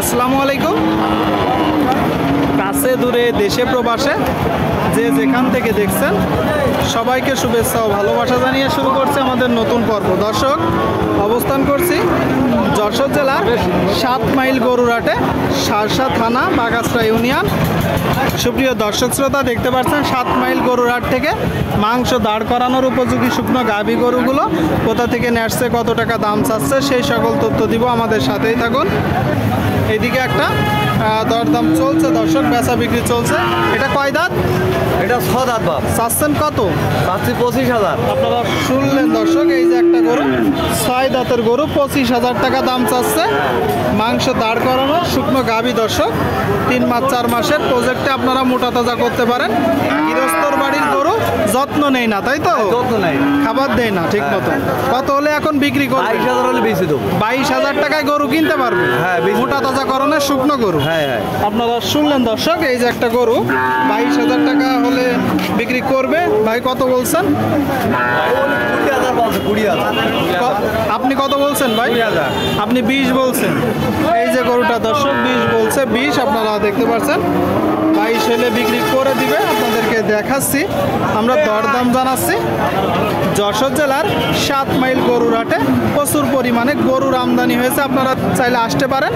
আসসালামু আলাইকুম। কাছে দূরে দেশে প্রবাসে যে যেখান থেকে দেখছেন সবাইকে শুভেচ্ছা ও ভালোবাসা জানিয়ে শুরু করছে আমাদের নতুন পর্ব। দর্শক, অবস্থান করছি যশোর জেলার 7 মাইল গরুরহাটে, শার্শা থানা, বাগাসরা ইউনিয়ন। সুপ্রিয় দর্শক শ্রোতা, দেখতে পাচ্ছেন 7 মাইল গরুরহাট থেকে মাংস দাঁড় করানোর উপযোগী শুকনো গাভী গরুগুলো কোথা থেকে নেসছে, কত টাকা দাম চাচ্ছে, সেই সকল তথ্য দিব। আমাদের সাথেই থাকুন। এইদিকে একটা দরদাম চলছে দর্শক, বেচা বিক্রি চলছে। এটা কয় দাঁত? এটা 6 দাঁত বাপ। চাচ্ছেন কত? চাচ্ছি 25,000। আপনারা শুনলেন দর্শক, এই যে একটা গরু, 6 দাঁতের গরু, 25,000 টাকা দাম চাচ্ছে। মাংস দাঁড় করানো শুকনো গাভী দর্শক, 3 মাস 4 মাসের প্রজেক্টে আপনারা মোটা তাজা করতে পারেন। গৃহস্থর বাড়ির গরু, যত্ন নেই না, তাই তো? যত্ন নাই, খাবার দেয় না ঠিক মতো। কত হলে এখন বিক্রি করবে? 22,000 হলে বেশি দেবো। 22,000 টাকায় গরু কিনতে পারবে? হ্যাঁ, মোটা তাজা করণের শুকনো গরু। হ্যাঁ হ্যাঁ। আপনারা শুনলেন দর্শক, এই যে একটা গরু 22,000 টাকা হলে বিক্রি করবে। ভাই কত বলছেন? 20,000 বলছে। 20,000। আপনি কত বলছেন ভাই? 20,000। আপনি 20 বলছেন। এই যে গরুটা দর্শক 20 বলছে, 20 আপনারা দেখতে পাচ্ছেন। 22 হলে বিক্রি করে দিবে। আপনাদেরকে দেখাচ্ছি, আমরা দরদাম জানাচ্ছি। যশোর জেলার 7 মাইল গরুরহাটে প্রচুর পরিমাণে গরুর আমদানি হয়েছে, আপনারা চাইলে আসতে পারেন।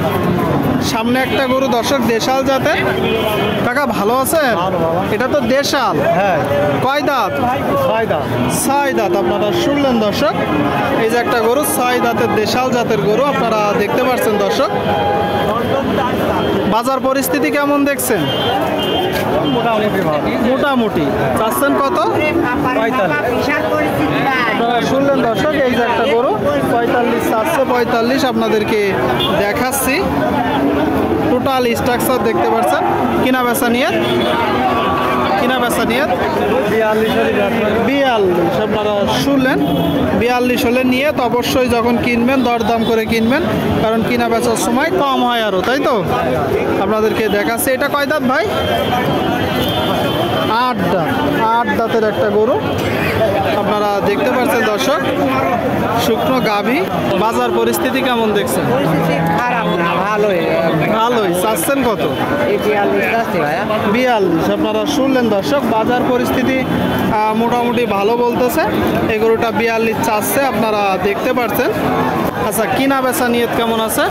সামনে একটা গরু দর্শক, দেশাল জাতের। কাকা ভালো আছেন? এটা তো দেশাল। হ্যাঁ। কয় দাঁত? 6 দাঁত। 6 দাঁত। আপনারা শুনলেন দর্শক, এই যে একটা গরু 6 দাঁতের দেশাল জাতের গরু আপনারা দেখতে পাচ্ছেন দর্শক। বাজার পরিস্থিতি কেমন দেখছেন? মোটামুটি। চাচ্ছেন কত? 45। আপনারা শুনলেন দর্শক, এই যে একটা গরু 45 চাচ্ছে। 45 আপনাদেরকে দেখাচ্ছি। টোটাল স্ট্রাকচার দেখতে পাচ্ছেন। কিনা বেচা নিয়ে 42 আপনারা শুনলেন। 42 হলে নিয়ে তো অবশ্যই যখন কিনবেন দরদাম করে কিনবেন, কারণ কিনা বেচার সময় কম হয় আরও, তাই তো? আপনাদেরকে দেখাচ্ছে। এটা কয় দাঁত ভাই? 8 দাঁত। 8 দাঁতের একটা গরু আপনারা দেখতে পাচ্ছেন দর্শক, শুকনো গাভী। বাজার পরিস্থিতি কেমন দেখছেন? খারাপ না, ভালোই। ভালোই। চাচ্ছেন কত? 42 আপনারা শুনলেন দর্শক, বাজার পরিস্থিতি মোটামুটি ভালো বলতেছে। এই গরুটা 42 চাচ্ছে, আপনারা দেখতে পাচ্ছেন। আচ্ছা, কিনা বেচা নিয়ত কেমন আছে?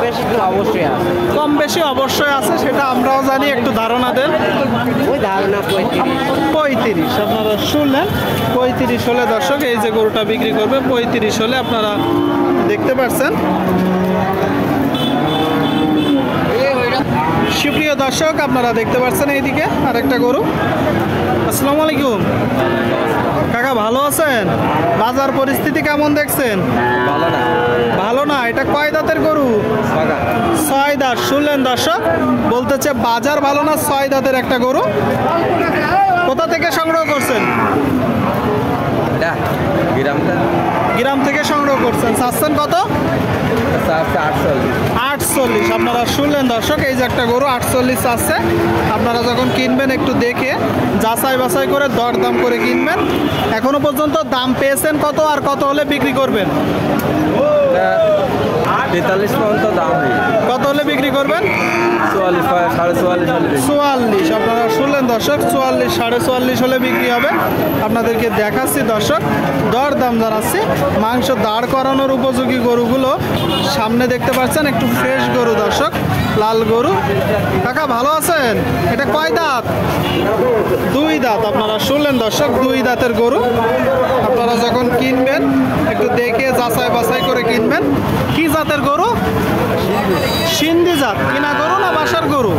বেশি তো অবশ্যই আছে। কম বেশি অবশ্যই আছে, সেটা আমরাও জানি। একটু ধারণা দেন। ওই ধারণা 35 আপনারা শুনলেন। 35 হলে দর্শক এই যে গরুটা বিক্রি করবে, 35 হলে আপনারা দেখতে পাচ্ছেন। সুপ্রিয় দর্শক, আপনারা দেখতে পাচ্ছেন এইদিকে আরেকটা গরু। আসসালামু আলাইকুম কাকা, ভালো আছেন? বাজার পরিস্থিতি কেমন দেখছেন? ভালো না। এটা কয় দাঁতের গরু? 6 দাঁত। শুনলেন দর্শক, বলতেছে বাজার ভালো না, 6 দাঁতের একটা গরু। কোথা থেকে সংগ্রহ করছেন? গ্রাম থেকে সংগ্রহ করছেন। চাচ্ছেন কত? 48। আপনারা শুনলেন দর্শক, এই যে একটা গরু 48 চাচ্ছে। আপনারা যখন কিনবেন একটু দেখে যাচাই বাছাই করে দরদাম করে কিনবেন। এখনো পর্যন্ত দাম পেয়েছেন কত, আর কত হলে বিক্রি করবেন? 43 পর্যন্ত দাম। কত হলে বিক্রি করবেন? 44, 44.5। 44 আপনারা শুনলেন দর্শক, 44, 44.5 হলে বিক্রি হবে। আপনাদেরকে দেখাচ্ছি দর্শক, দরদাম জানাচ্ছি। মাংস দাঁড় করানোর উপযোগী গরুগুলো সামনে দেখতে পাচ্ছেন, একটু ফ্রেশ গরু দর্শক, লাল গরু। কাকা ভালো আছেন? এটা কয় দাঁত? 2 দাঁত। আপনারা শুনলেন দর্শক, 2 দাঁতের গরু। আপনারা যখন কিনবেন একটু দেখে যাচাই বাছাই করে কিনবেন। কি জাতের গরু? সিন্ধি জাত। কিনা গরু না বাসার গরু?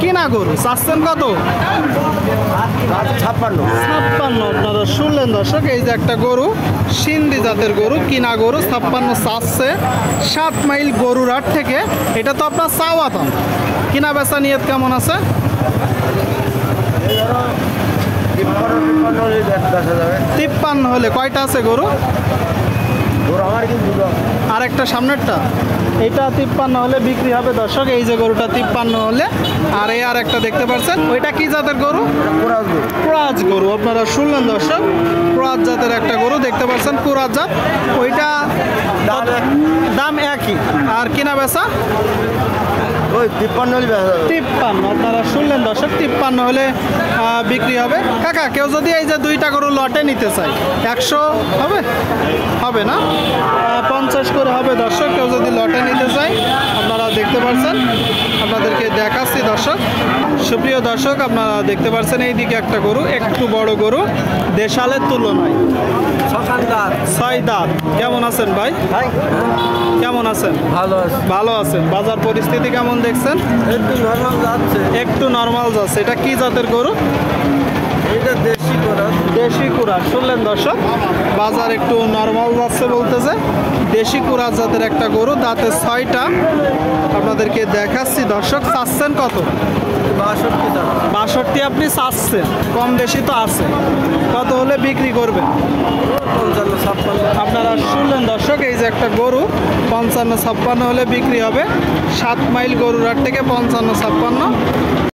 কিনা গরু। চাচ্ছেন কত? 56। আপনারা শুনলেন দর্শক, এই যে একটা গরু সিন্ধি জাতের গরু, কিনা গরু, 56 চাচ্ছে। 7 মাইল গরুরহাট থেকে। এটা তো আপনার চাওয়া দাম। কিনা বেচা নিয়ত কেমন আছে? 53 হলে। কয়টা আছে গরু? আর একটা সামনেরটা, এটা 53 হলে বিক্রি হবে দর্শক। এই যে গরুটা 53 হলে। আর এই আর একটা দেখতে পাচ্ছেন, ওইটা কি জাতের গরু? ক্রস গরু। আপনারা শুনলেন দর্শক, ক্রস জাতের একটা গরু দেখতে পাচ্ছেন, ক্রস জাত। ওইটা দাম একই। আর কিনা বেচা ওই 53 হলে বেচা যাবে। 53 আপনারা শুনলেন দর্শক, 53 হলে বিক্রি হবে। কাকা কেউ যদি এই যে 2টা গরু লটে নিতে চায় 100 হবে? হবে না, 50 করে হবে দর্শক। কেউ যদি লটে নিতে চায় আপনারা দেখতে পাচ্ছেন, আপনাদেরকে দেখাচ্ছি দর্শক। সুপ্রিয় দর্শক, আপনারা দেখতে পাচ্ছেন এইদিকে একটা গরু, একটু বড় গরু, দেশালের তুলনায়। সকালদার 6 দাঁত। কেমন আছেন ভাই? ভাই কেমন আছেন? ভালো আছে, ভালো আছেন। বাজার পরিস্থিতি কেমন দেখছেন? একটু নর্মাল যাচ্ছে। একটু নর্মাল যাচ্ছে। এটা কি জাতের গরু? এটা দেশি করা। দেশি কুড়া। শুনলেন দর্শক, বাজার একটু নর্মাল যাচ্ছে বলতেছে। দেশি কুড়া জাতের একটা গরু, দাঁতে 6টা। আপনাদেরকে দেখাচ্ছি দর্শক। চাচ্ছেন কত? 62 টাকা। 62 আপনি চাচ্ছেন, কম বেশি তো আছে। কত হলে বিক্রি করবেন? 55-56। আপনারা শুনলেন দর্শক, এই যে একটা গরু 55-56 হলে বিক্রি হবে। 7 মাইল গরুর হাট থেকে 55-56।